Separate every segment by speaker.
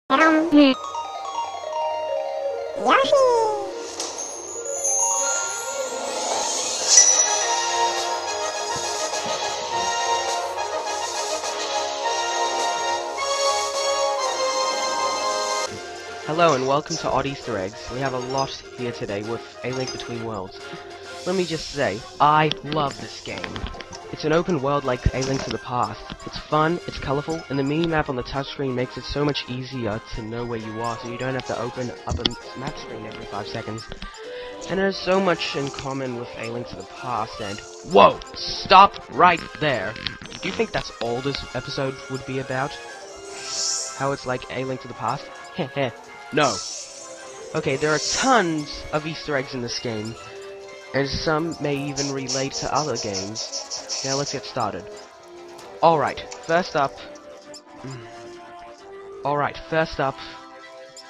Speaker 1: Yoshi!
Speaker 2: Hello and welcome to Odd Easter Eggs. We have a lot here today with A Link Between Worlds. Let me just say, I love this game. It's an open world like A Link to the Past. It's fun, it's colourful, and the mini-map on the touchscreen makes it so much easier to know where you are, so you don't have to open up a map screen every 5 seconds. And there's so much in common with A Link to the Past, and... Whoa! Stop right there! Do you think that's all this episode would be about? How it's like A Link to the Past? Heh. No. Okay, there are tons of Easter eggs in this game, and some may even relate to other games. Now let's get started. Alright, first up,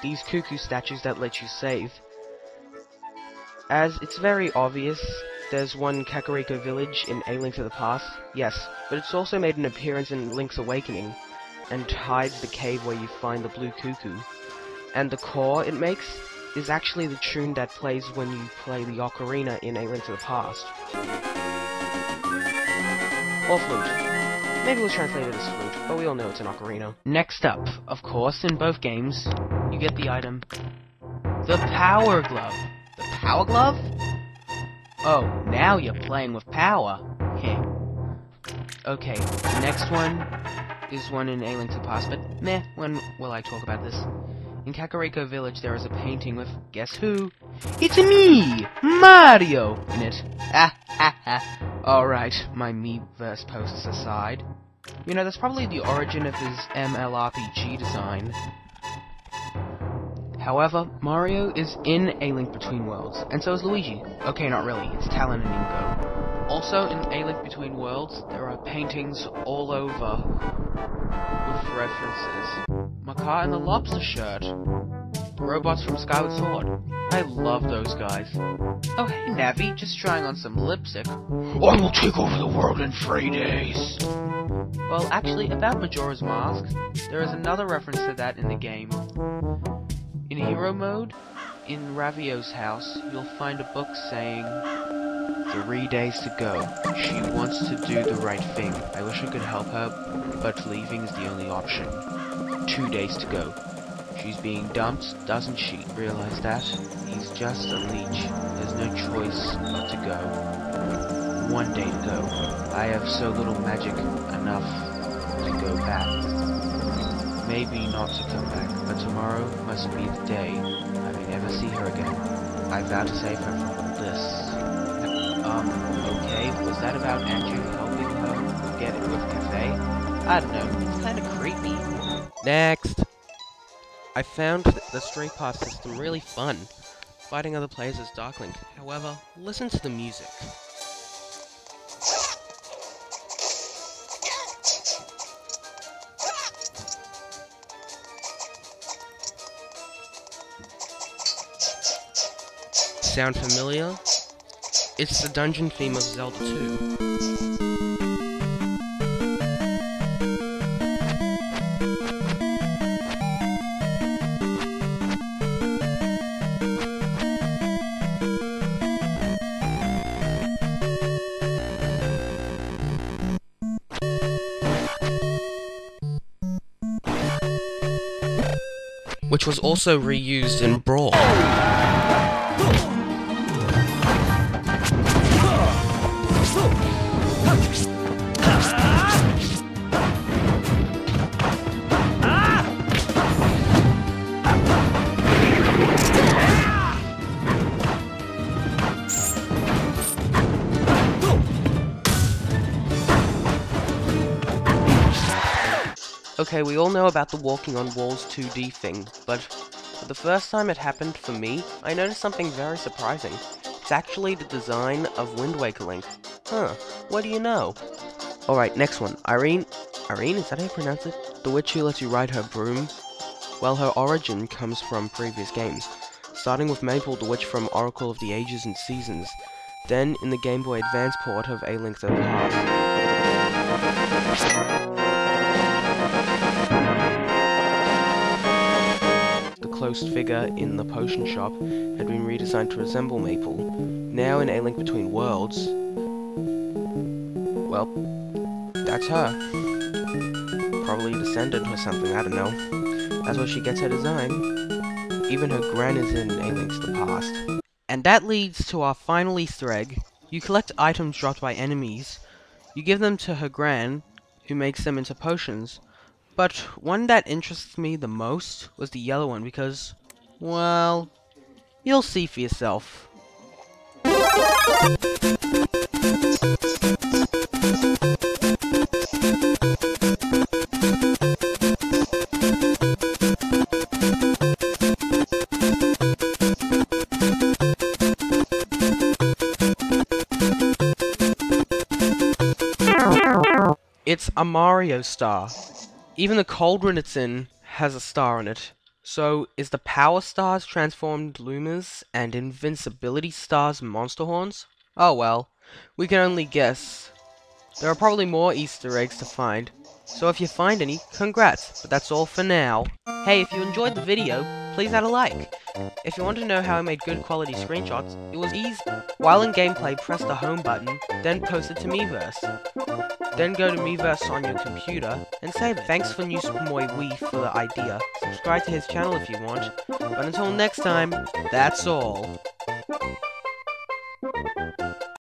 Speaker 2: these cuckoo statues that let you save. As it's very obvious, there's one Kakariko village in A Link to the Past, yes, but it's also made an appearance in Link's Awakening, and hides the cave where you find the blue cuckoo. And the core it makes is actually the tune that plays when you play the ocarina in A Link to the Past. Or flute. Maybe we'll translate it as flute, but we all know it's an ocarina. Next up, of course, in both games, you get the item, the Power Glove. The Power Glove? Oh, now you're playing with power. Heh. Okay, the next one is one in A Link to the Past, but meh, when will I talk about this? In Kakariko Village there is a painting with, guess who? It's me! Mario! In it. Ha ha ha. Alright, my Miiverse posts aside. You know, that's probably the origin of his MLRPG design. However, Mario is in A Link Between Worlds, and so is Luigi. Okay, not really, it's Talon and Ingo. Also, in A Link Between Worlds, there are paintings all over with references. Macaw and the Lobster Shirt. The robots from Skyward Sword. I love those guys. Oh hey Navi, just trying on some lipstick. I will take over the world in 3 days. Well, actually, about Majora's Mask, there is another reference to that in the game. In hero mode, in Ravio's house, you'll find a book saying, 3 days to go. She wants to do the right thing. I wish I could help her, but leaving is the only option. 2 days to go. She's being dumped, doesn't she? Realize that? He's just a leech. There's no choice but to go. 1 day to go. I have so little magic enough to go back. Maybe not to come back, but tomorrow must be the day I may never see her again. I vow to save her from all this. Okay, was that about Andrew helping her get it with Cafe? I don't know, it's kinda creepy. Next! I found the Stray Pass system really fun, fighting other players as Dark Link. However, listen to the music. Sound familiar? It's the dungeon theme of Zelda 2. Which was also reused in Brawl. Okay, we all know about the walking on walls 2D thing, but for the first time it happened for me, I noticed something very surprising. It's actually the design of Wind Waker Link. Huh, what do you know? Alright, next one. Irene, is that how you pronounce it? The witch who lets you ride her broom? Well, her origin comes from previous games, starting with Maple the witch from Oracle of the Ages and Seasons, then in the Game Boy Advance port of A Link to the Past. closed figure in the potion shop had been redesigned to resemble Maple. Now in A Link Between Worlds, well, that's her. Probably a descendant or something, I don't know. That's where she gets her design. Even her gran is in A Link to the Past. And that leads to our final Easter egg. You collect items dropped by enemies. You give them to her gran, who makes them into potions. But one that interests me the most was the yellow one because, well, you'll see for yourself. It's a Mario star. Even the cauldron it's in has a star on it. So, is the Power Stars transformed Lumas and Invincibility Stars Monster Horns? Oh well, we can only guess. There are probably more Easter eggs to find, so if you find any, congrats, but that's all for now. Hey, if you enjoyed the video, please add a like. If you want to know how I made good quality screenshots, it was easy. While in gameplay, press the home button, then post it to Miiverse. Then go to Miiverse on your computer and save it. Thanks for Newsupermoiwii for the idea. Subscribe to his channel if you want. But until next time, that's all.